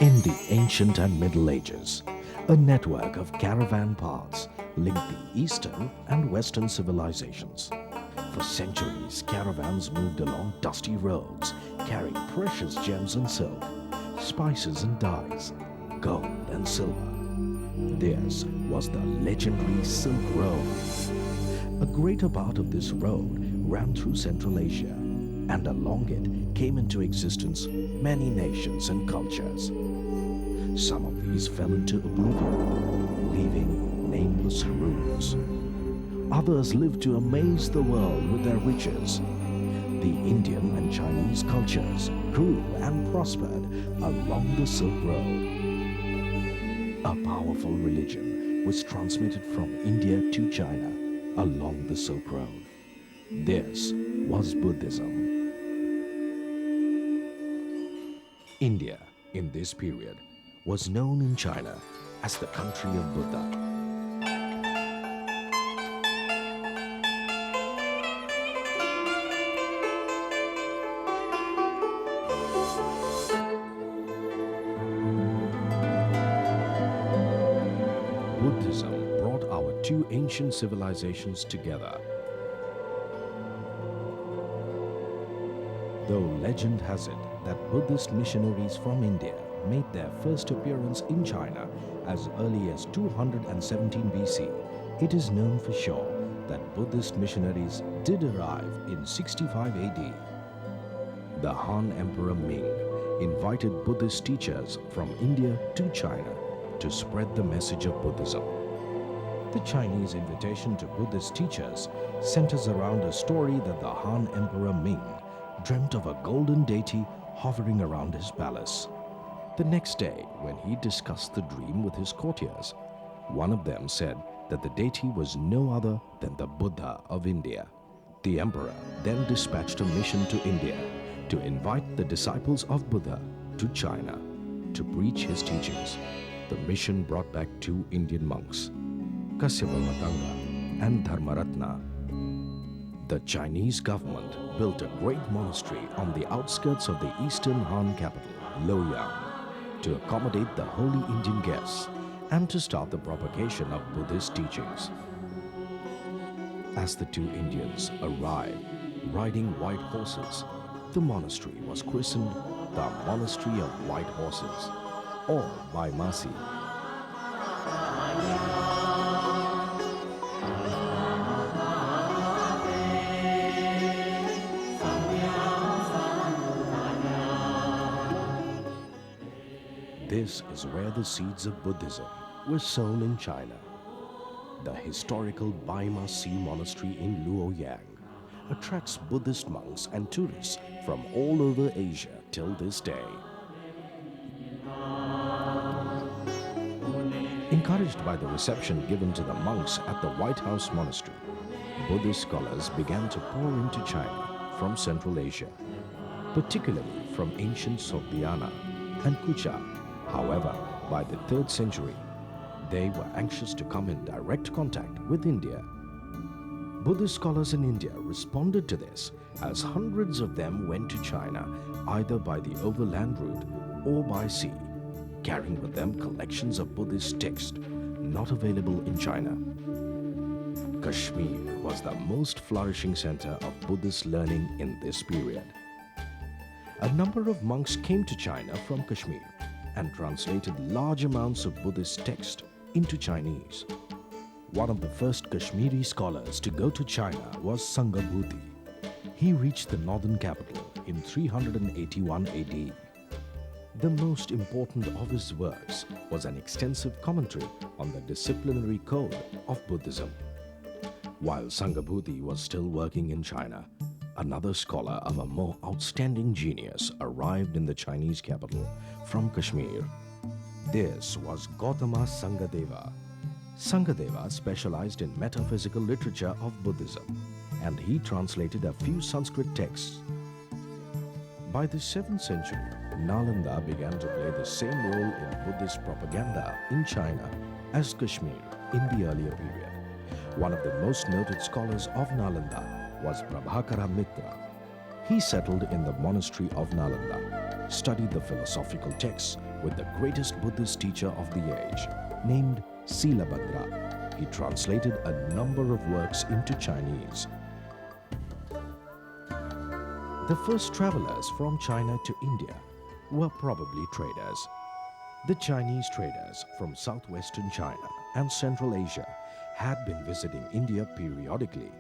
In the ancient and Middle Ages, a network of caravan paths linked the Eastern and Western civilizations. For centuries, caravans moved along dusty roads, carrying precious gems and silk, spices and dyes, gold and silver. This was the legendary Silk Road. A greater part of this road ran through Central Asia, and along it came into existence many nations and cultures. Some of these fell into oblivion, leaving nameless ruins. Others lived to amaze the world with their riches. The Indian and Chinese cultures grew and prospered along the Silk Road. A powerful religion was transmitted from India to China along the Silk Road. This was Buddhism. India, in this period, was known in China as the country of Buddha. Buddhism brought our two ancient civilizations together. Though legend has it that Buddhist missionaries from India made their first appearance in China as early as 217 BC, it is known for sure that Buddhist missionaries did arrive in 65 AD. The Han Emperor Ming invited Buddhist teachers from India to China to spread the message of Buddhism. The Chinese invitation to Buddhist teachers centers around a story that the Han Emperor Ming dreamt of a golden deity hovering around his palace. The next day, when he discussed the dream with his courtiers, one of them said that the deity was no other than the Buddha of India. The emperor then dispatched a mission to India to invite the disciples of Buddha to China to preach his teachings. The mission brought back two Indian monks, Kasyapa Matanga and Dharmaratna. The Chinese government built a great monastery on the outskirts of the eastern Han capital, Loyang, to accommodate the holy Indian guests and to start the propagation of Buddhist teachings. As the two Indians arrived riding white horses, the monastery was christened the Monastery of White Horses, or by Masi. This is where the seeds of Buddhism were sown in China. The historical Baima Sea Monastery in Luoyang attracts Buddhist monks and tourists from all over Asia till this day. Encouraged by the reception given to the monks at the White House Monastery, Buddhist scholars began to pour into China from Central Asia, particularly from ancient Sogdiana and Kucha. However, by the 3rd century, they were anxious to come in direct contact with India. Buddhist scholars in India responded to this as hundreds of them went to China either by the overland route or by sea, carrying with them collections of Buddhist texts not available in China. Kashmir was the most flourishing center of Buddhist learning in this period. A number of monks came to China from Kashmir and translated large amounts of Buddhist text into Chinese. One of the first Kashmiri scholars to go to China was Sangha. He reached the northern capital in 381 AD. The most important of his works was an extensive commentary on the disciplinary code of Buddhism. While Sangha was still working in China, another scholar of a more outstanding genius arrived in the Chinese capital from Kashmir. This was Gautama Deva. Deva specialized in metaphysical literature of Buddhism, and he translated a few Sanskrit texts. By the 7th century, Nalanda began to play the same role in Buddhist propaganda in China as Kashmir in the earlier period. One of the most noted scholars of Nalanda was Prabhakara Mitra. He settled in the monastery of Nalanda, studied the philosophical texts with the greatest Buddhist teacher of the age, named Silabhadra. He translated a number of works into Chinese. The first travelers from China to India were probably traders. The Chinese traders from southwestern China and Central Asia had been visiting India periodically,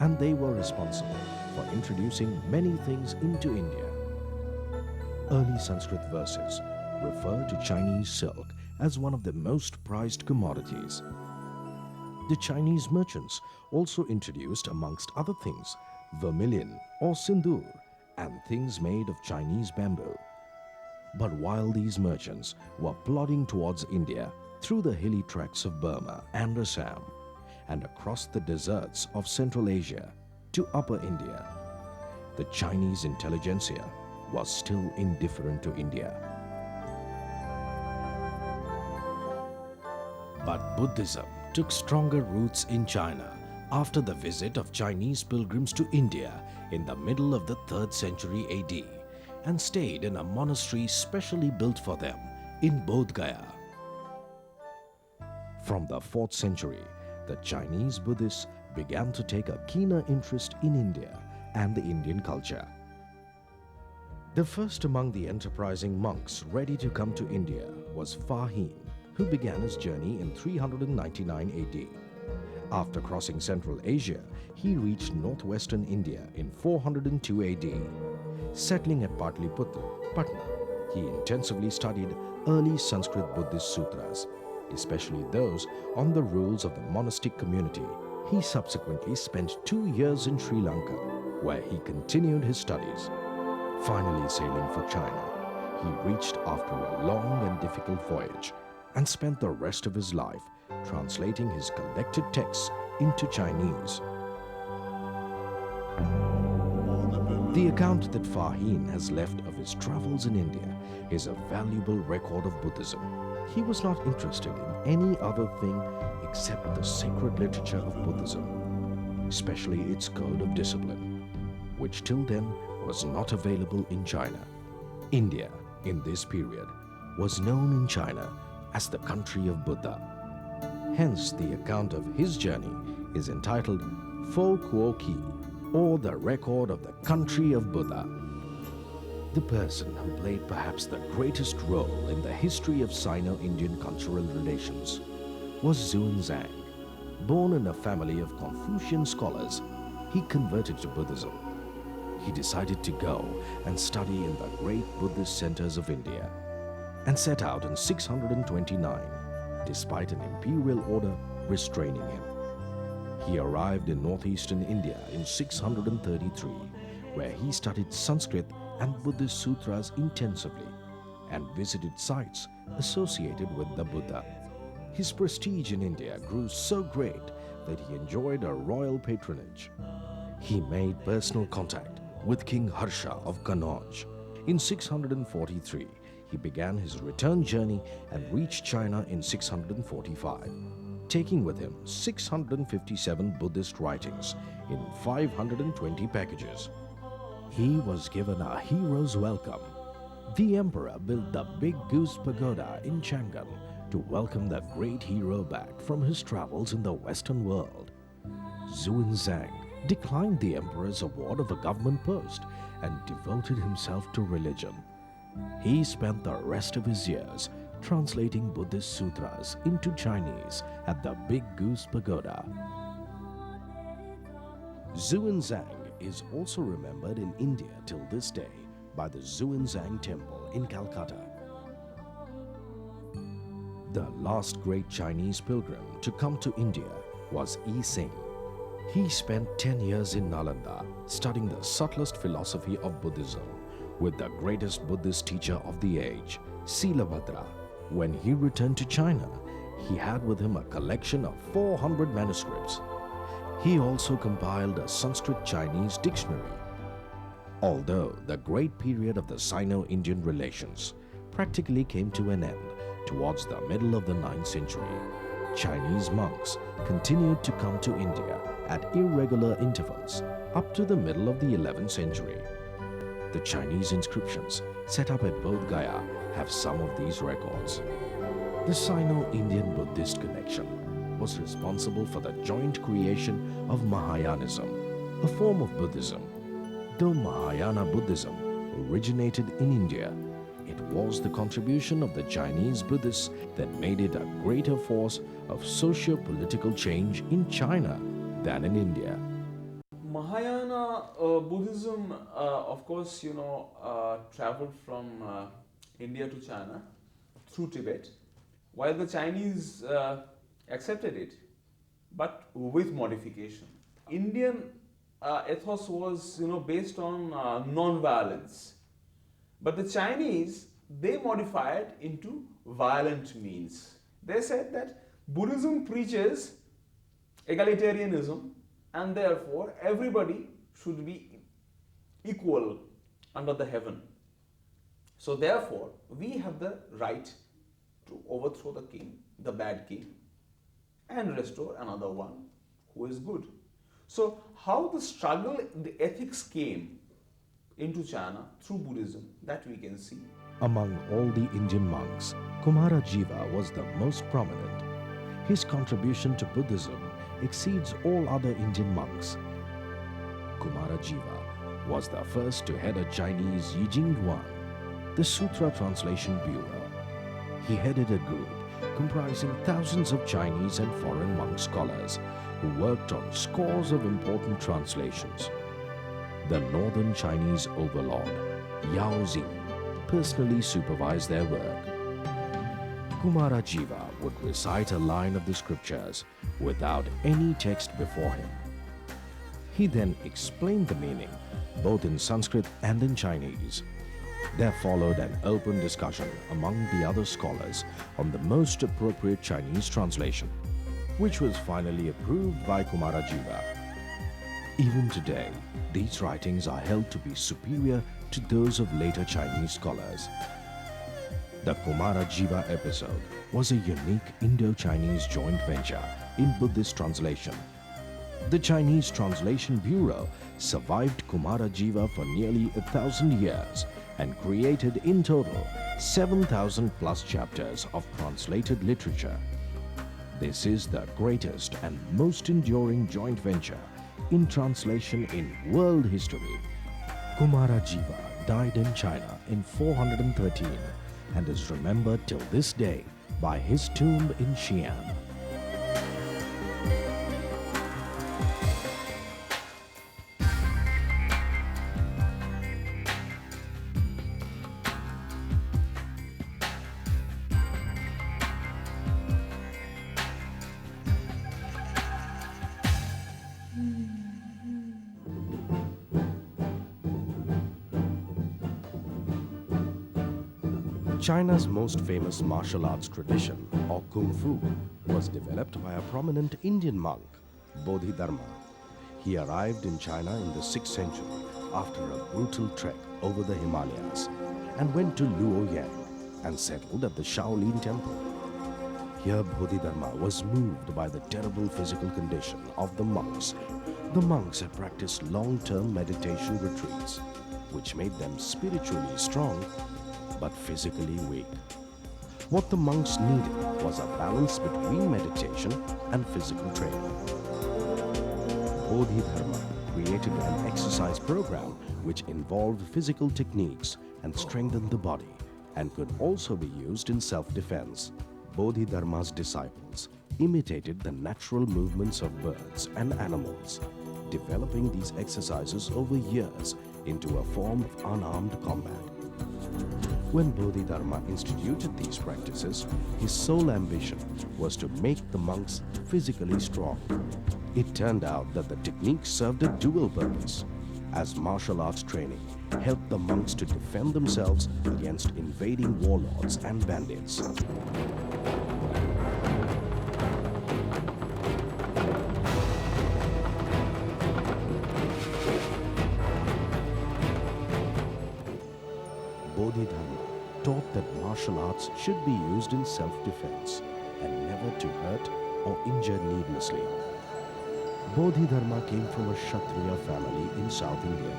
and they were responsible for introducing many things into India. Early Sanskrit verses refer to Chinese silk as one of the most prized commodities. The Chinese merchants also introduced, amongst other things, vermilion or sindoor and things made of Chinese bamboo. But while these merchants were plodding towards India through the hilly tracts of Burma and Assam and across the deserts of Central Asia to Upper India, the Chinese intelligentsia was still indifferent to India. But Buddhism took stronger roots in China after the visit of Chinese pilgrims to India in the middle of the 3rd century AD and stayed in a monastery specially built for them in Bodh Gaya. From the 4th century, the Chinese Buddhists began to take a keener interest in India and the Indian culture. The first among the enterprising monks ready to come to India was Fa Hin, who began his journey in 399 AD. After crossing Central Asia, he reached northwestern India in 402 AD. Settling at Patliputra, Patna, he intensively studied early Sanskrit Buddhist sutras, especially those on the rules of the monastic community. He subsequently spent 2 years in Sri Lanka, where he continued his studies. Finally sailing for China, he reached after a long and difficult voyage and spent the rest of his life translating his collected texts into Chinese. The account that Fa Hin has left of his travels in India is a valuable record of Buddhism. He was not interested in any other thing except the sacred literature of Buddhism, especially its code of discipline, which till then was not available in China. India, in this period, was known in China as the country of Buddha. Hence, the account of his journey is entitled Fo Kuo Ki, or the record of the country of Buddha. The person who played perhaps the greatest role in the history of Sino-Indian cultural relations was Xuanzang. Born in a family of Confucian scholars, he converted to Buddhism. He decided to go and study in the great Buddhist centers of India and set out in 629, despite an imperial order restraining him. He arrived in northeastern India in 633, where he studied Sanskrit and Buddhist sutras intensively and visited sites associated with the Buddha. His prestige in India grew so great that he enjoyed a royal patronage. He made personal contact with King Harsha of Kannauj. In 643, he began his return journey and reached China in 645, taking with him 657 Buddhist writings in 520 packages. He was given a hero's welcome. The emperor built the Big Goose Pagoda in Chang'an to welcome the great hero back from his travels in the Western world. Xuanzang declined the emperor's award of a government post and devoted himself to religion. He spent the rest of his years translating Buddhist sutras into Chinese at the Big Goose Pagoda. Xuanzang is also remembered in India till this day by the Xuanzang Temple in Calcutta. The last great Chinese pilgrim to come to India was Yi Sing. He spent 10 years in Nalanda studying the subtlest philosophy of Buddhism with the greatest Buddhist teacher of the age, Silabhadra. When he returned to China, he had with him a collection of 400 manuscripts. He also compiled a Sanskrit-Chinese dictionary. Although the great period of the Sino-Indian relations practically came to an end towards the middle of the 9th century, Chinese monks continued to come to India at irregular intervals up to the middle of the 11th century. The Chinese inscriptions set up at Bodh Gaya have some of these records. The Sino-Indian Buddhist connection was responsible for the joint creation of Mahayanism, a form of Buddhism. Though Mahayana Buddhism originated in India, it was the contribution of the Chinese Buddhists that made it a greater force of socio-political change in China than in India. Mahayana Buddhism, of course, traveled from India to China through Tibet, while the Chinese accepted it, but with modification. Indian ethos was, based on non-violence, but the Chinese, they modified into violent means. They said that Buddhism preaches egalitarianism, and therefore everybody should be equal under the heaven. So therefore, we have the right to overthrow the king, the bad king, and restore another one who is good. So how the struggle, the ethics came into China through Buddhism, that we can see. Among all the Indian monks, Kumarajiva was the most prominent. His contribution to Buddhism exceeds all other Indian monks. Kumarajiva was the first to head a Chinese Yijing Yuan, the Sutra Translation Bureau. He headed a group comprising thousands of Chinese and foreign monk scholars who worked on scores of important translations. The northern Chinese overlord, Yao Xing, personally supervised their work. Kumarajiva would recite a line of the scriptures without any text before him. He then explained the meaning both in Sanskrit and in Chinese. There followed an open discussion among the other scholars on the most appropriate Chinese translation, which was finally approved by Kumarajiva. Even today, these writings are held to be superior to those of later Chinese scholars. The Kumarajiva episode was a unique Indo-Chinese joint venture in Buddhist translation. The Chinese Translation Bureau survived Kumarajiva for nearly 1,000 years and created in total 7,000 plus chapters of translated literature. This is the greatest and most enduring joint venture in translation in world history. Kumarajiva died in China in 413 and is remembered till this day by his tomb in Xi'an. China's most famous martial arts tradition, or Kung Fu, was developed by a prominent Indian monk, Bodhidharma. He arrived in China in the 6th century after a brutal trek over the Himalayas and went to Luoyang and settled at the Shaolin Temple. Here Bodhidharma was moved by the terrible physical condition of the monks. The monks had practiced long-term meditation retreats, which made them spiritually strong but physically weak. What the monks needed was a balance between meditation and physical training. Bodhidharma created an exercise program which involved physical techniques and strengthened the body and could also be used in self-defense. Bodhidharma's disciples imitated the natural movements of birds and animals, developing these exercises over years into a form of unarmed combat. When Bodhidharma instituted these practices, his sole ambition was to make the monks physically strong. It turned out that the technique served a dual purpose, as martial arts training helped the monks to defend themselves against invading warlords and bandits. Bodhidharma taught that martial arts should be used in self-defense and never to hurt or injure needlessly. Bodhidharma came from a Kshatriya family in South India.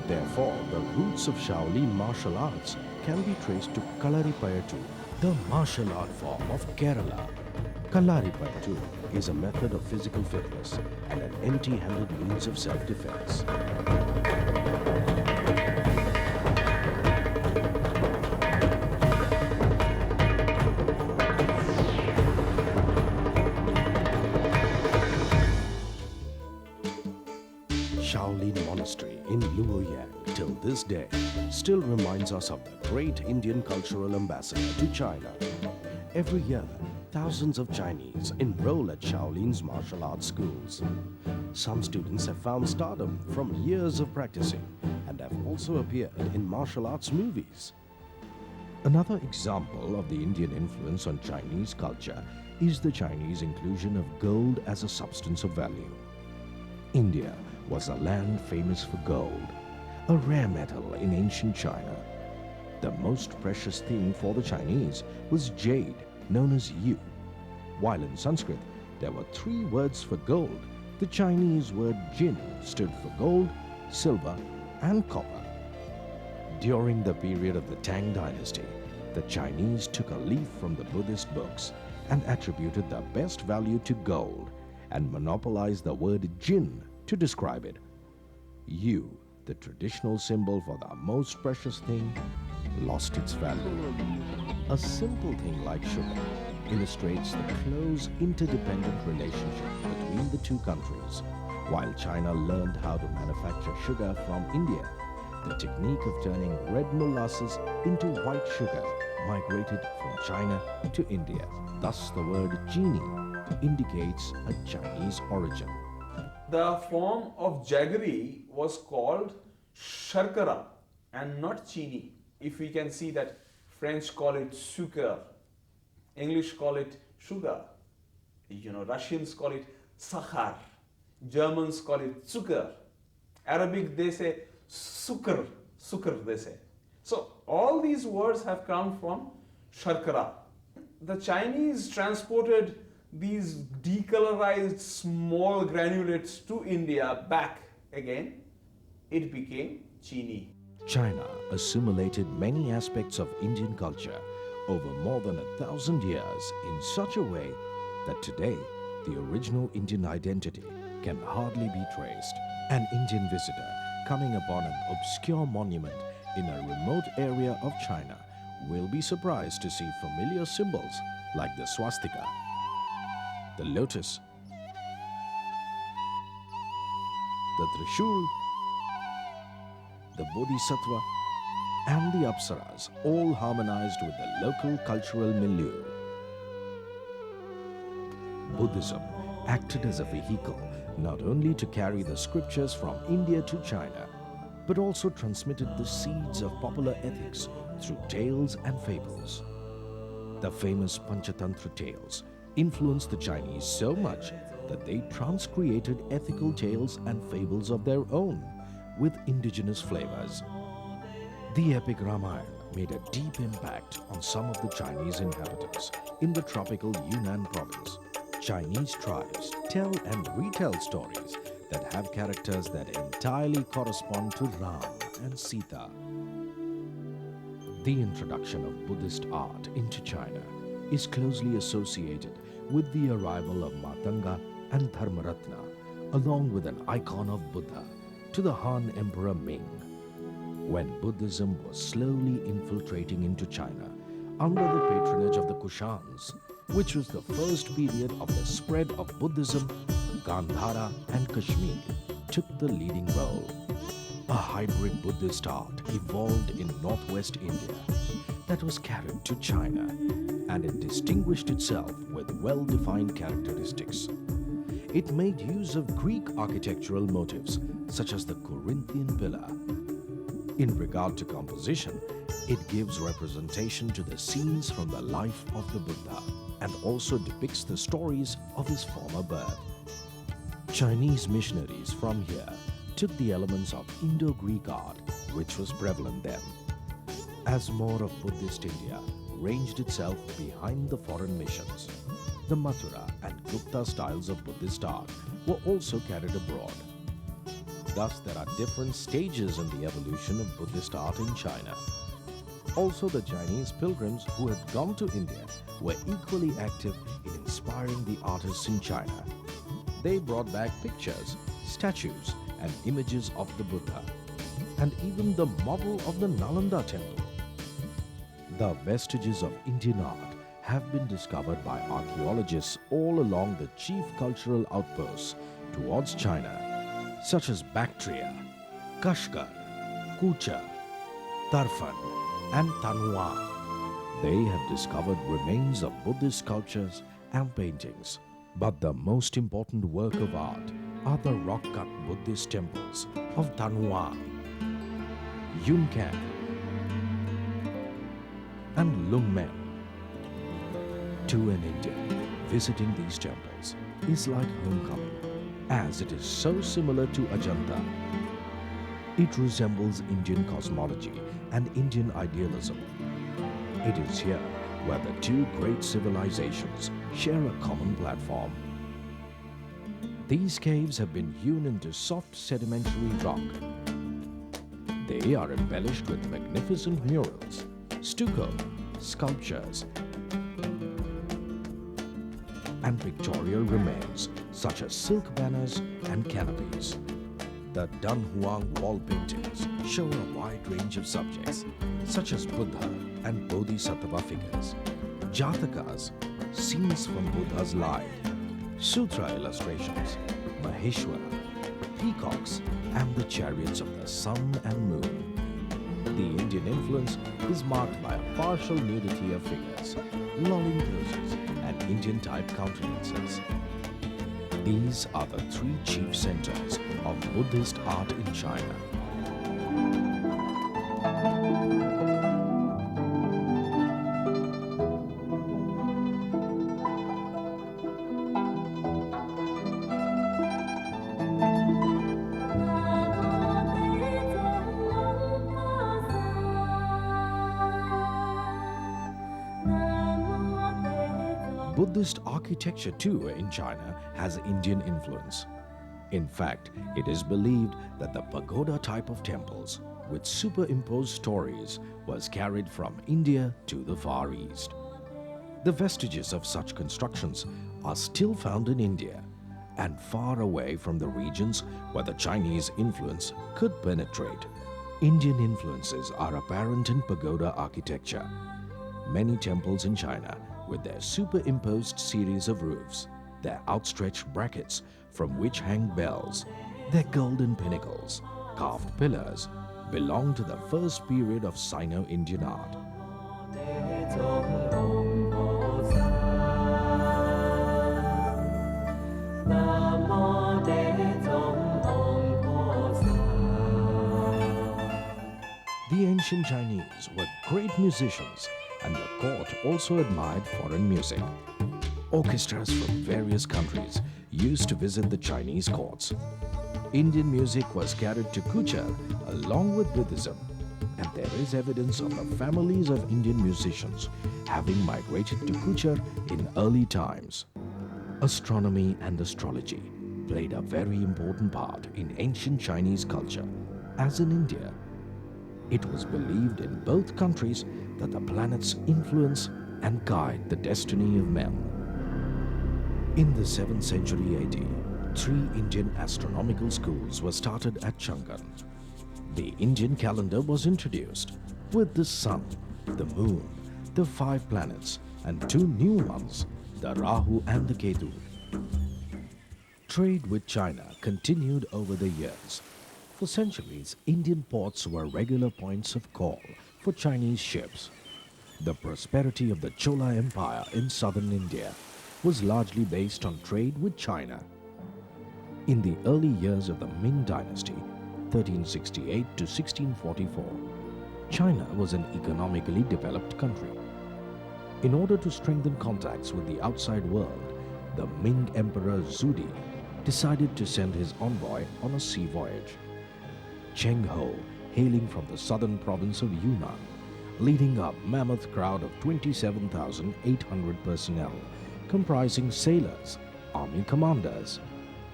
Therefore, the roots of Shaolin martial arts can be traced to Kalaripayattu, the martial art form of Kerala. Kalaripayattu is a method of physical fitness and an empty-handed means of self-defense. Shaolin Monastery in Luoyang till this day still reminds us of the great Indian cultural ambassador to China. Every year, thousands of Chinese enroll at Shaolin's martial arts schools. Some students have found stardom from years of practicing and have also appeared in martial arts movies. Another example of the Indian influence on Chinese culture is the Chinese inclusion of gold as a substance of value. India was a land famous for gold, a rare metal in ancient China. The most precious thing for the Chinese was jade, known as yu. While in Sanskrit there were 3 words for gold, the Chinese word jin stood for gold, silver and copper. During the period of the Tang dynasty, the Chinese took a leaf from the Buddhist books and attributed the best value to gold and monopolized the word jin to describe it. Yu, the traditional symbol for the most precious thing, lost its value. A simple thing like sugar illustrates the close interdependent relationship between the two countries. While China learned how to manufacture sugar from India, the technique of turning red molasses into white sugar migrated from China to India. Thus the word genie indicates a Chinese origin. The form of jaggery was called sharkara and not chini. If we can see that French call it sucre, English call it sugar, Russians call it sakhar, Germans call it zucker, Arabic they say sukr they say. So all these words have come from sharkara. The Chinese transported these decolorized small granulates to India back again. It became chini. China assimilated many aspects of Indian culture over more than 1,000 years in such a way that today the original Indian identity can hardly be traced. An Indian visitor coming upon an obscure monument in a remote area of China will be surprised to see familiar symbols like the swastika, the lotus, the trishul, the bodhisattva, and the apsaras, all harmonized with the local cultural milieu. Buddhism acted as a vehicle not only to carry the scriptures from India to China, but also transmitted the seeds of popular ethics through tales and fables. The famous Panchatantra tales influenced the Chinese so much that they transcreated ethical tales and fables of their own with indigenous flavors. The epic Ramayana made a deep impact on some of the Chinese inhabitants in the tropical Yunnan province. Chinese tribes tell and retell stories that have characters that entirely correspond to Ram and Sita. The introduction of Buddhist art into China is closely associated with the arrival of Matanga and Dharmaratna, along with an icon of Buddha, to the Han Emperor Ming. When Buddhism was slowly infiltrating into China under the patronage of the Kushans, which was the first period of the spread of Buddhism, Gandhara and Kashmir took the leading role. A hybrid Buddhist art evolved in northwest India that was carried to China, and it distinguished itself with well-defined characteristics. It made use of Greek architectural motifs such as the Corinthian pillar. In regard to composition, it gives representation to the scenes from the life of the Buddha and also depicts the stories of his former birth. Chinese missionaries from here took the elements of Indo-Greek art, which was prevalent then. As more of Buddhist India ranged itself behind the foreign missions, the Mathura and Gupta styles of Buddhist art were also carried abroad. Thus, there are different stages in the evolution of Buddhist art in China. Also, the Chinese pilgrims who had gone to India were equally active in inspiring the artists in China. They brought back pictures, statues, and images of the Buddha, and even the model of the Nalanda temple. The vestiges of Indian art have been discovered by archaeologists all along the chief cultural outposts towards China, such as Bactria, Kashgar, Kucha, Tarfan, and Tanhuang. They have discovered remains of Buddhist sculptures and paintings. But the most important work of art are the rock-cut Buddhist temples of Tanhuang, Yunkan, and Lungmen. To an Indian, visiting these temples is like homecoming, as it is so similar to Ajanta. It resembles Indian cosmology and Indian idealism. It is here where the two great civilizations share a common platform. These caves have been hewn into soft sedimentary rock. They are embellished with magnificent murals, stucco, sculptures, and pictorial remains such as silk banners and canopies. The Dunhuang wall paintings show a wide range of subjects such as Buddha and Bodhisattva figures, Jatakas, scenes from Buddha's life, sutra illustrations, Maheshwara, peacocks, and the chariots of the sun and moon. The Indian influence is marked by a partial nudity of figures, lolling poses, and Indian-type countenances. These are the three chief centers of Buddhist art in China. Buddhist architecture too in China has Indian influence. In fact, it is believed that the pagoda type of temples with superimposed stories was carried from India to the Far East. The vestiges of such constructions are still found in India and far away from the regions where the Chinese influence could penetrate. Indian influences are apparent in pagoda architecture. Many temples in China, with their superimposed series of roofs, their outstretched brackets from which hang bells, their golden pinnacles, carved pillars, belong to the first period of Sino-Indian art. The ancient Chinese were great musicians, and the court also admired foreign music. Orchestras from various countries used to visit the Chinese courts. Indian music was carried to Kuchar along with Buddhism, and there is evidence of the families of Indian musicians having migrated to Kuchar in early times. Astronomy and astrology played a very important part in ancient Chinese culture, as in India. It was believed in both countries that the planets influence and guide the destiny of men. In the 7th century AD, 3 Indian astronomical schools were started at Changan. The Indian calendar was introduced with the sun, the moon, the 5 planets, and 2 new ones, the Rahu and the Ketu. Trade with China continued over the years. For centuries, Indian ports were regular points of call for Chinese ships. The prosperity of the Chola Empire in southern India was largely based on trade with China. In the early years of the Ming Dynasty, 1368 to 1644, China was an economically developed country. In order to strengthen contacts with the outside world, the Ming Emperor Zudi decided to send his envoy on a sea voyage. Cheng Ho, hailing from the southern province of Yunnan, leading a mammoth crowd of 27,800 personnel, comprising sailors, army commanders,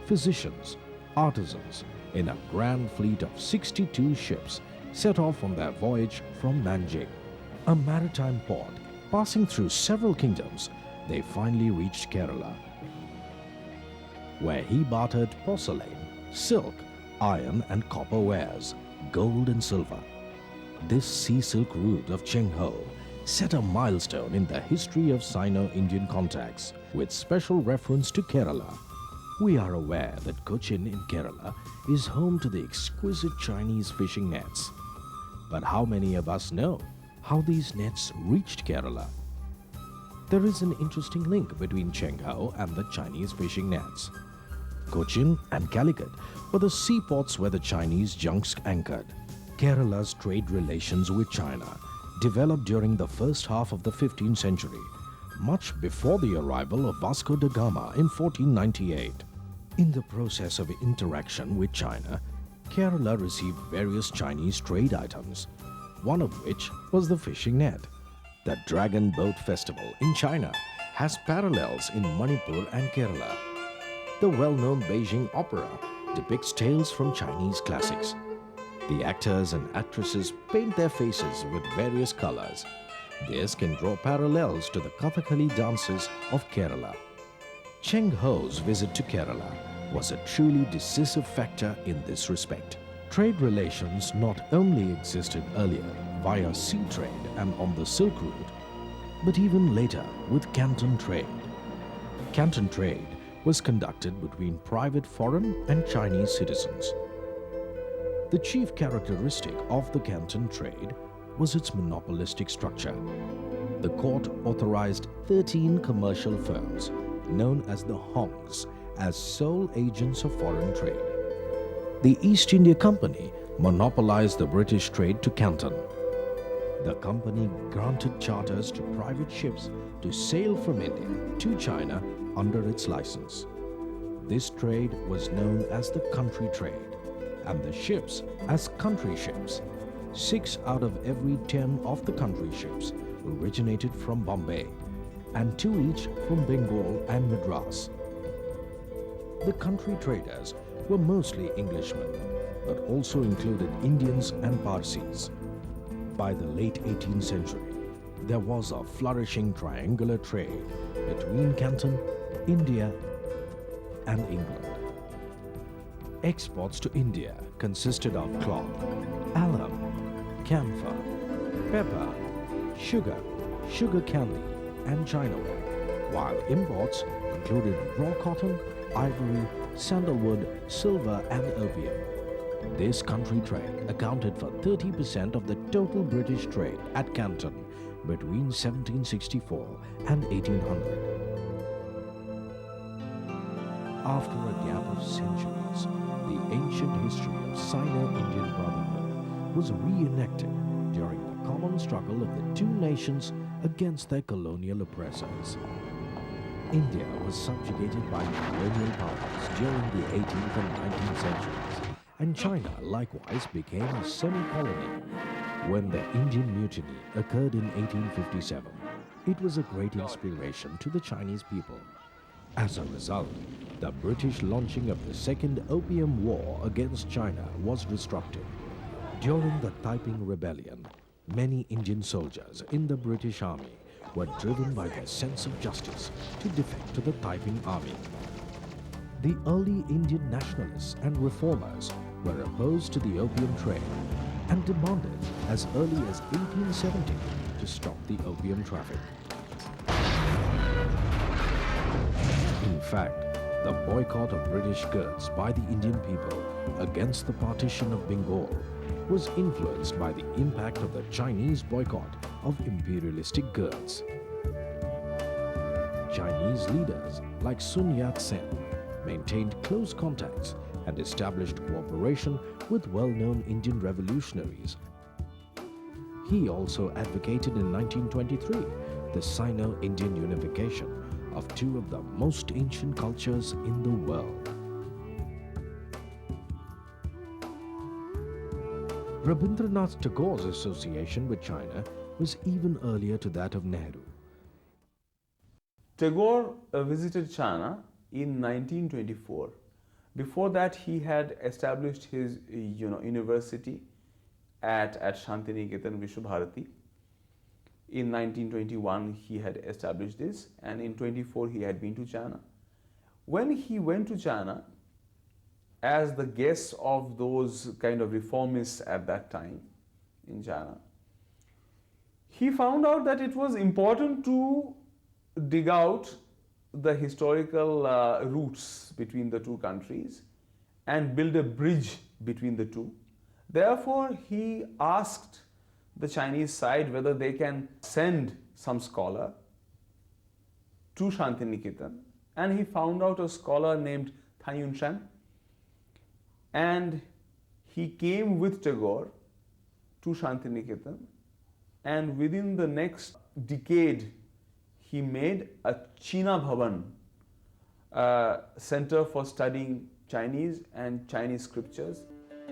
physicians, artisans, in a grand fleet of 62 ships, set off on their voyage from Nanjing. a maritime port passing through several kingdoms, they finally reached Kerala, where he bartered porcelain, silk, iron and copper wares, gold and silver. This sea silk route of Cheng Ho set a milestone in the history of Sino-Indian contacts, with special reference to Kerala. We are aware that Cochin in Kerala is home to the exquisite Chinese fishing nets. But how many of us know how these nets reached Kerala? There is an interesting link between Cheng Ho and the Chinese fishing nets. Cochin and Calicut were the seaports where the Chinese junks anchored. Kerala's trade relations with China developed during the first half of the 15th century, much before the arrival of Vasco da Gama in 1498. In the process of interaction with China, Kerala received various Chinese trade items, one of which was the fishing net. The Dragon Boat Festival in China has parallels in Manipur and Kerala. The well-known Beijing opera depicts tales from Chinese classics. The actors and actresses paint their faces with various colors. This can draw parallels to the Kathakali dances of Kerala. Cheng Ho's visit to Kerala was a truly decisive factor in this respect. Trade relations not only existed earlier via sea trade and on the Silk Route, but even later with Canton trade. Canton trade was conducted between private foreign and Chinese citizens. The chief characteristic of the Canton trade was its monopolistic structure. The court authorized 13 commercial firms, known as the Hongs, as sole agents of foreign trade. The East India Company monopolized the British trade to Canton. The company granted charters to private ships to sail from India to China under its license. This trade was known as the country trade, and the ships as country ships. 6 out of every 10 of the country ships originated from Bombay, and 2 each from Bengal and Madras. The country traders were mostly Englishmen, but also included Indians and Parsis. By the late 18th century, there was a flourishing triangular trade between Canton, India, and England. Exports to India consisted of cloth, alum, camphor, pepper, sugar, sugar candy, and chinaware, while imports included raw cotton, ivory, sandalwood, silver, and opium. This country trade accounted for 30% of the total British trade at Canton between 1764 and 1800. After a gap of centuries, the ancient history of Sino-Indian brotherhood was reenacted during the common struggle of the two nations against their colonial oppressors. India was subjugated by colonial powers during the 18th and 19th centuries, and China likewise became a semi-colony. When the Indian Mutiny occurred in 1857, it was a great inspiration to the Chinese people. As a result, the British launching of the Second Opium War against China was disrupted. During the Taiping Rebellion, many Indian soldiers in the British Army were driven by their sense of justice to defect to the Taiping Army. The early Indian nationalists and reformers were opposed to the opium trade and demanded as early as 1870 to stop the opium traffic. In fact, the boycott of British goods by the Indian people against the partition of Bengal was influenced by the impact of the Chinese boycott of imperialistic goods. Chinese leaders like Sun Yat-sen maintained close contacts and established cooperation with well-known Indian revolutionaries. He also advocated in 1923 the Sino-Indian unification of two of the most ancient cultures in the world. Rabindranath Tagore's association with China was even earlier to that of Nehru. Tagore visited China in 1924. Before that, he had established his university at Shantiniketan Vishwabharati. In 1921, he had established this, and in 24 he had been to China. When he went to China, as the guest of those kind of reformists at that time in China, he found out that it was important to dig out the historical roots between the two countries and build a bridge between the two. Therefore, he asked the Chinese side whether they can send some scholar to Shantiniketan, and he found out a scholar named Tan Yun Shan, and he came with Tagore to Shantiniketan, and within the next decade he made a China Bhavan, center for studying Chinese and Chinese scriptures.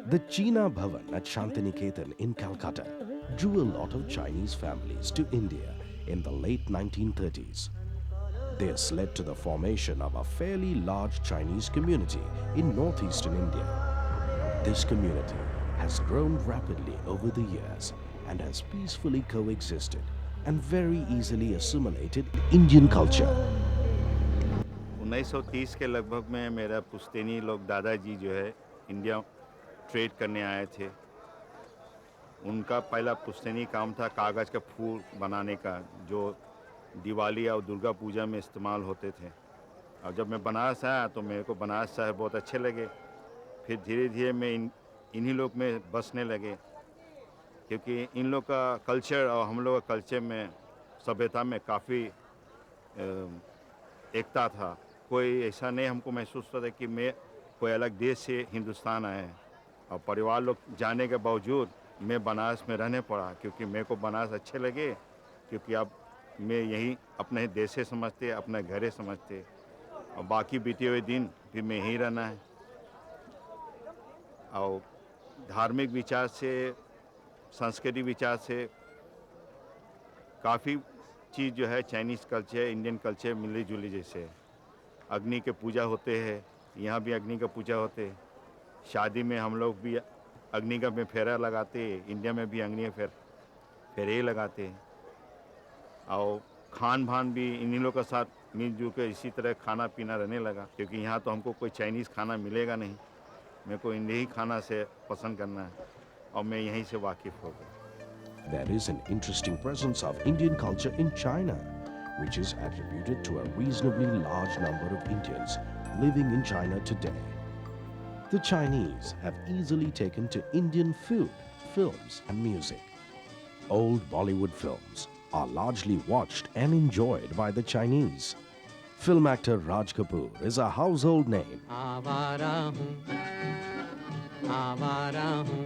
The China Bhavan at Shantiniketan in Calcutta drew a lot of Chinese families to India in the late 1930s. This led to the formation of a fairly large Chinese community in northeastern India. This community has grown rapidly over the years and has peacefully coexisted and very easily assimilated Indian culture. 1930 के लगभग में मेरा पुश्तैनी लोग दादाजी जो है India trade करने आए थे। उनका पहला पुश्तैनी काम था कागज़ का फूल बनाने का, जो दिवाली और दुर्गा पूजा में इस्तेमाल होते थे। और जब मैं बनारस आया तो मेरे को बनारस शहर बहुत अच्छे लगे। फिर धीरे धीरे मैं इन्हीं लोग में बसने लगे, क्योंकि इन लोग का कल्चर और हम लोग का कल्चर में सभ्यता में काफ़ी एकता था। कोई ऐसा नहीं हमको महसूस होता कि मैं कोई अलग देश से हिंदुस्तान आए हैं। और परिवार लोग जाने के बावजूद मैं बनारस में रहने पड़ा, क्योंकि मेरे को बनारस अच्छे लगे, क्योंकि अब मैं यही अपने देश से समझते, अपने घरे समझते, और बाकी बीते हुए दिन भी मैं यहीं रहना है। और धार्मिक विचार से, सांस्कृतिक विचार से काफ़ी चीज़ जो है चाइनीज़ कल्चर, इंडियन कल्चर मिली जुली जैसे है। अग्नि के पूजा होते हैं, यहाँ भी अग्नि का पूजा होते हैं। शादी में हम लोग भी अग्नि का में फेरा लगाते हैं, इंडिया में भी अग्नि का फेरे लगाते हैं। और खान पान भी इन्हीं लोग के साथ मिलजुल कर इसी तरह खाना पीना रहने लगा, क्योंकि यहाँ तो हमको कोई चाइनीज़ खाना मिलेगा नहीं। मेरे को इंडिया खाना से पसंद करना है और मैं यहीं से वाकिफ़ हो गया। There is an interesting presence of Indian culture in China, which is attributed to a reasonably large number of Indians living in China today. The Chinese have easily taken to Indian food, films and music. Old Bollywood films are largely watched and enjoyed by the Chinese. Film actor Raj Kapoor is a household name. आवारा हूँ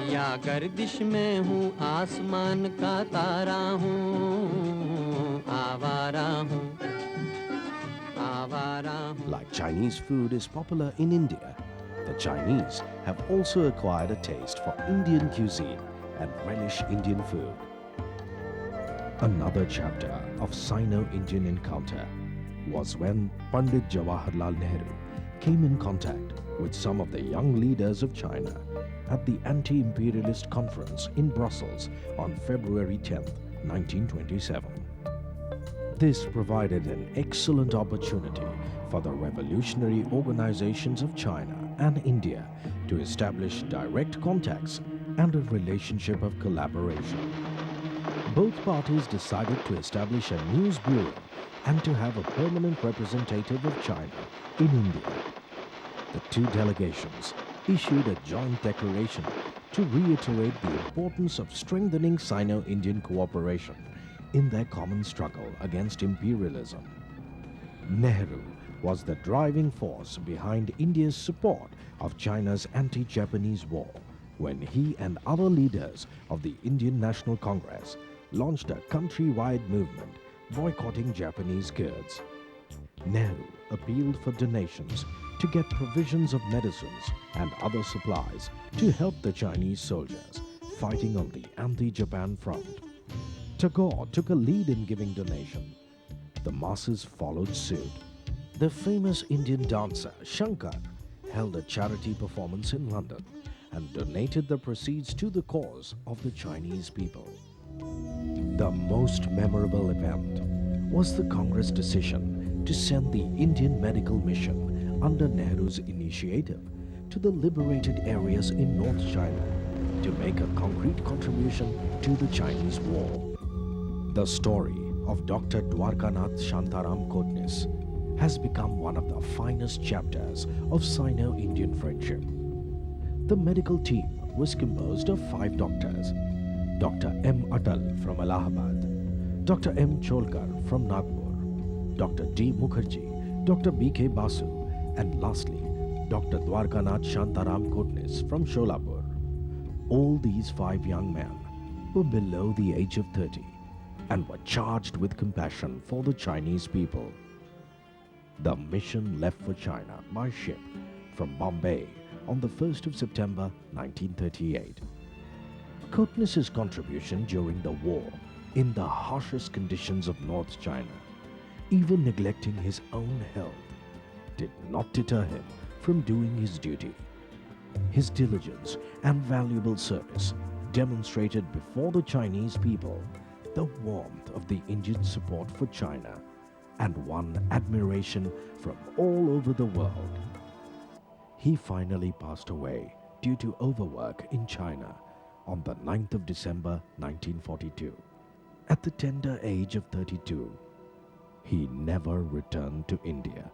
या गर्दिश में हूँ, आसमान का तारा हूँ, आवारा हूँ, आवारा हूँ। Like Chinese food is popular in India, the Chinese have also acquired a taste for Indian cuisine and relish Indian food. Another chapter of Sino-Indian encounter was when Pandit Jawaharlal Nehru came in contact with some of the young leaders of China at the anti-imperialist conference in Brussels on February 10, 1927. This provided an excellent opportunity for the revolutionary organizations of China and India to establish direct contacts and a relationship of collaboration. Both parties decided to establish a news bureau and to have a permanent representative of China in India. The two delegations issued a joint declaration to reiterate the importance of strengthening Sino-Indian cooperation in their common struggle against imperialism. Nehru was the driving force behind India's support of China's anti-Japanese war when he and other leaders of the Indian National Congress launched a countrywide movement boycotting Japanese goods. Nehru appealed for donations to get provisions of medicines and other supplies to help the Chinese soldiers fighting on the anti-Japan front. Tagore took a lead in giving donation. The masses followed suit. The famous Indian dancer Shankar held a charity performance in London and donated the proceeds to the cause of the Chinese people. The most memorable event was the Congress decision to send the Indian medical mission under Nehru's initiative to the liberated areas in North China to make a concrete contribution to the Chinese war. The story of Dr. Dwarkanath Shantaram Kotnis has become one of the finest chapters of Sino-Indian friendship. The medical team was composed of 5 doctors: Dr. M. Atal from Allahabad, Dr. M. Cholkar from Nagpur, Dr. D. Mukherjee, Dr. B.K. Basu, and lastly, Dr. Dwarkanath Shantaram Kotnis from Sholapur. All these 5 young men were below the age of 30 and were charged with compassion for the Chinese people. The mission left for China by ship from Bombay on the 1st of September 1938. Kotnis's contribution during the war in the harshest conditions of North China, even neglecting his own health, did not deter him from doing his duty. His diligence and valuable service demonstrated before the Chinese people the warmth of the Indian support for China and won admiration from all over the world. He finally passed away due to overwork in China on the 9th of December 1942. At the tender age of 32, he never returned to India.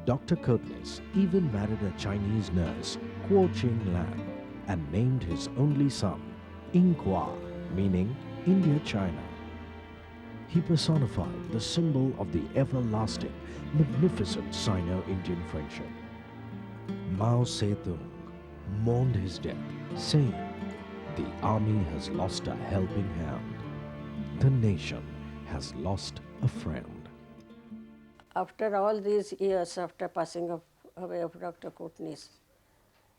Dr. Kotnis even married a Chinese nurse, Kuo Ching Lam, and named his only son Inqua, meaning India-China. He personified the symbol of the everlasting, magnificent Sino-Indian friendship. Mao Zedong mourned his death, saying, "The army has lost a helping hand. The nation has lost a friend." After all these years, after passing away of Dr. Kotnis,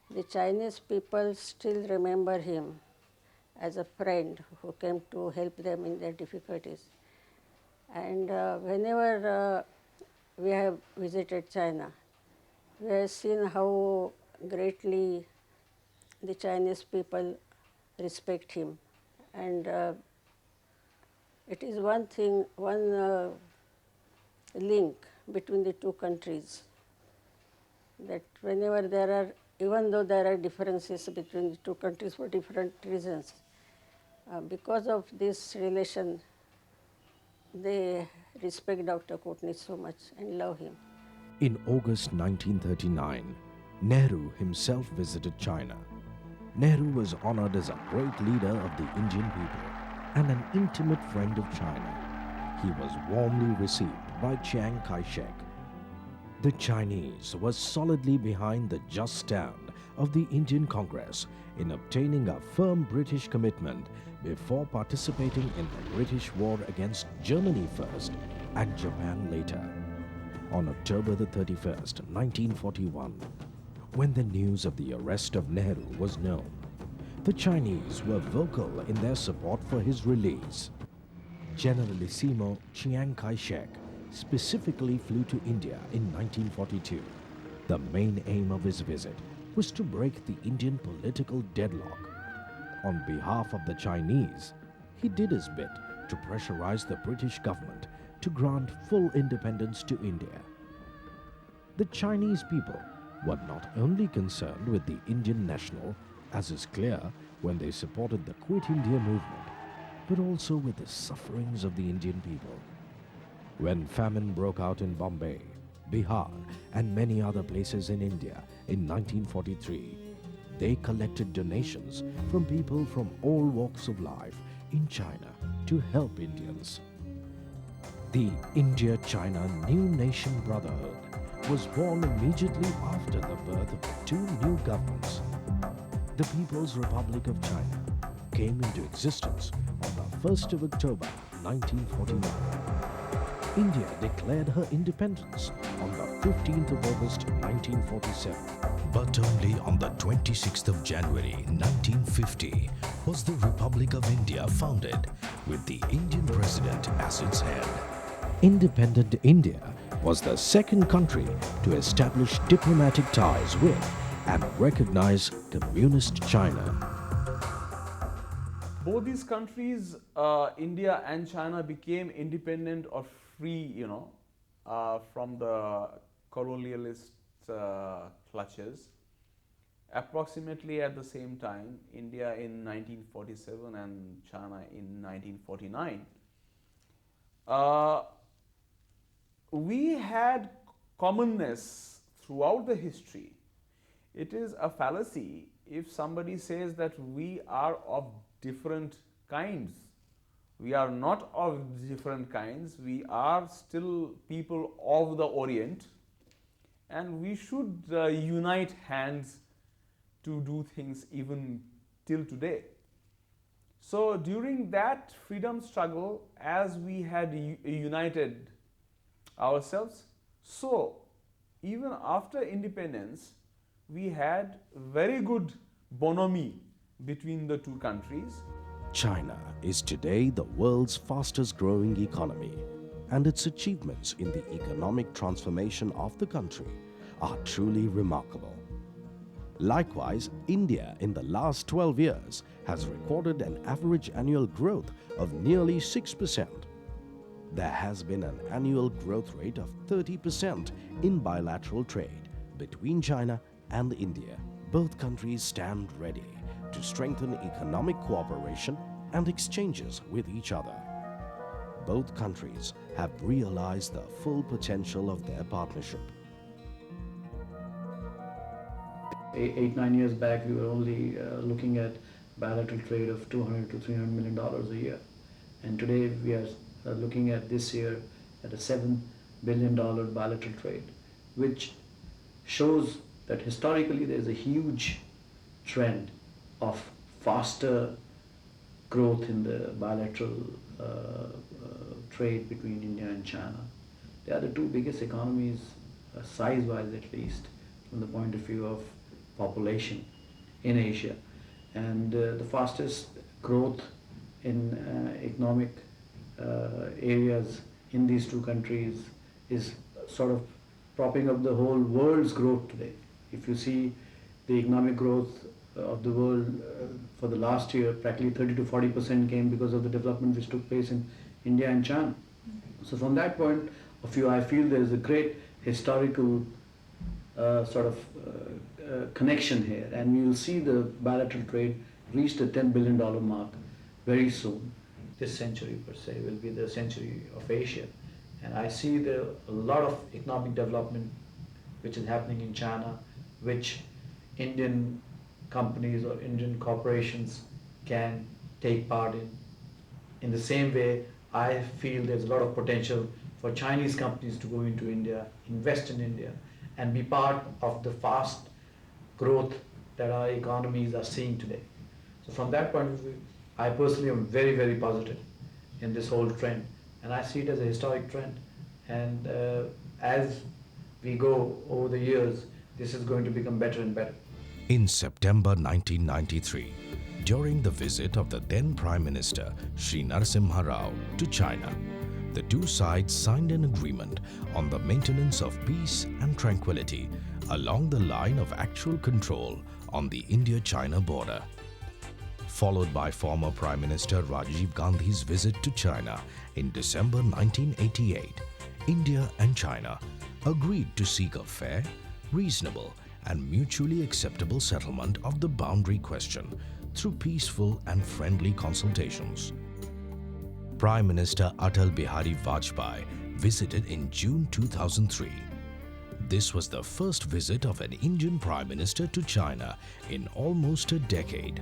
the Chinese people still remember him as a friend who came to help them in their difficulties. And whenever we have visited China, we have seen how greatly the Chinese people respect him. And it is one thing, one link between the two countries, that whenever there are, even though there are differences between the two countries for different reasons, because of this relation, they respect Dr. Kotnis so much and love him. In August 1939, Nehru himself visited China. Nehru was honored as a great leader of the Indian people and an intimate friend of China. He was warmly received by Chiang Kai-shek. The Chinese were solidly behind the just stand of the Indian Congress in obtaining a firm British commitment before participating in the British war against Germany first and Japan later. On October the 31st, 1941, when the news of the arrest of Nehru was known, the Chinese were vocal in their support for his release. Generalissimo Chiang Kai-shek specifically flew to India in 1942. The main aim of his visit was to break the Indian political deadlock. On behalf of the Chinese, he did his bit to pressurize the British government to grant full independence to India. The Chinese people were not only concerned with the Indian national, as is clear when they supported the Quit India movement, but also with the sufferings of the Indian people. When famine broke out in Bombay, Bihar, and many other places in India in 1943, they collected donations from people from all walks of life in China to help Indians. The India-China New Nation Brotherhood was born immediately after the birth of the 2 new governments. The People's Republic of China came into existence on the 1st of October 1949. India declared her independence on the 15th of August 1947. But only on the 26th of January 1950 was the Republic of India founded, with the Indian president as its head. Independent India was the second country to establish diplomatic ties with and recognize Communist China. Both these countries, India and China, became independent or free, from the colonialist clutches approximately at the same time. India in 1947 and China in 1949. We had commonness throughout the history. It is a fallacy if somebody says that we are of different kinds. We are not of different kinds. We are still people of the Orient, and we should unite hands to do things even till today. So during that freedom struggle, as we had united ourselves, so even after independence, we had very good bonhomie between the two countries. China is today the world's fastest growing economy, and its achievements in the economic transformation of the country are truly remarkable. Likewise, India in the last 12 years has recorded an average annual growth of nearly 6%. There has been an annual growth rate of 30% in bilateral trade between China and India. Both countries stand ready to strengthen economic cooperation and exchanges with each other. Both countries have realized the full potential of their partnership. 8-9 years back, we were only looking at bilateral trade of $200 to $300 million a year, and today we are looking at this year at a $7 billion bilateral trade, which shows that historically there is a huge trend of faster growth in the bilateral trade between India and China. They are the two biggest economies, size-wise at least, from the point of view of population in Asia, and the fastest growth in economic areas in these two countries is sort of propping up the whole world's growth today. If you see the economic growth of the world for the last year, practically 30 to 40% came because of the development which took place in India and China. So from that point of view, I feel there is a great historical connection here, and we will see the bilateral trade reach the $10 billion mark very soon. This century per se will be the century of Asia, and I see a lot of economic development which is happening in China, which Indian companies or Indian corporations can take part in. In the same way, I feel there's a lot of potential for Chinese companies to go into India, invest in India, and be part of the fast growth that our economies are seeing today. So from that point of view, I personally am very, very positive in this whole trend, and I see it as a historic trend. And as we go over the years, this is going to become better and better. In September 1993, during the visit of the then Prime Minister Sri Narasimha Rao to China, the two sides signed an agreement on the maintenance of peace and tranquility along the line of actual control on the India-China border. Followed by former Prime Minister Rajiv Gandhi's visit to China in December 1988, India and China agreed to seek a fair, reasonable, and mutually acceptable settlement of the boundary question through peaceful and friendly consultations. Prime Minister Atal Bihari Vajpayee visited in June 2003. This was the first visit of an Indian Prime Minister to China in almost a decade.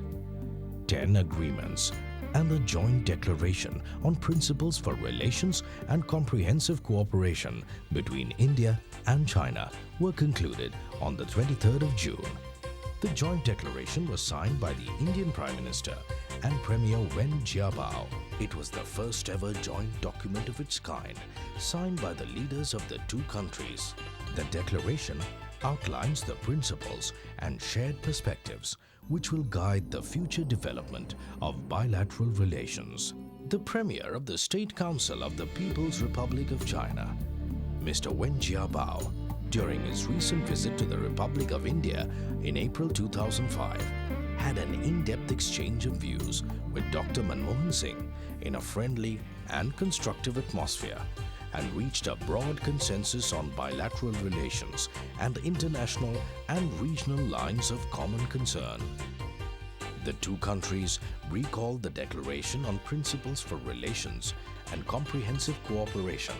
10 agreements and a joint declaration on principles for relations and comprehensive cooperation between India and China were concluded on the 23rd of June. The joint declaration was signed by the Indian Prime Minister and Premier Wen Jiabao. It was the first ever joint document of its kind, signed by the leaders of the two countries. The declaration outlines the principles and shared perspectives which will guide the future development of bilateral relations. The Premier of the State Council of the People's Republic of China, Mr. Wen Jiabao, during his recent visit to the Republic of India in April 2005, had an in-depth exchange of views with Dr. Manmohan Singh in a friendly and constructive atmosphere and reached a broad consensus on bilateral relations and international and regional lines of common concern. The two countries recalled the Declaration on Principles for Relations and Comprehensive Cooperation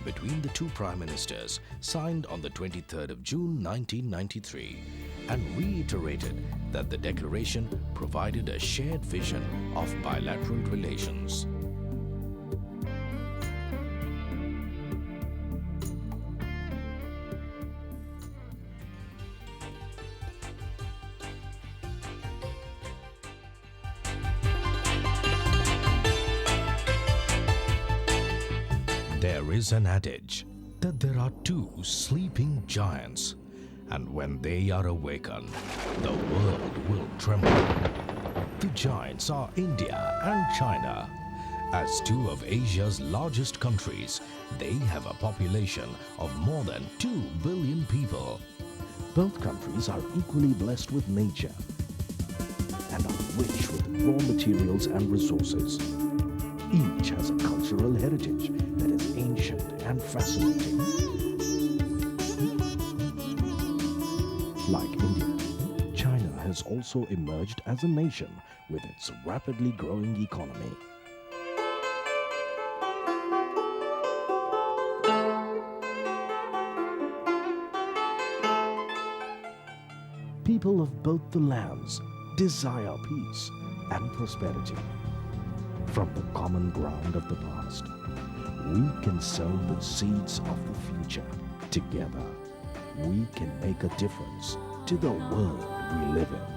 between the two Prime Ministers signed on the 23rd of June 1993 and reiterated that the declaration provided a shared vision of bilateral relations. There is an adage that there are two sleeping giants, and when they are awakened, the world will tremble. The giants are India and China. As two of Asia's largest countries, they have a population of more than 2 billion people. Both countries are equally blessed with nature and are rich with raw materials and resources. Each has a cultural heritage that is ancient and fascinating. Like India, China has also emerged as a nation with its rapidly growing economy. People of both the lands desire peace and prosperity. From the common ground of the past, we can sow the seeds of the future. Together, we can make a difference to the world we live in.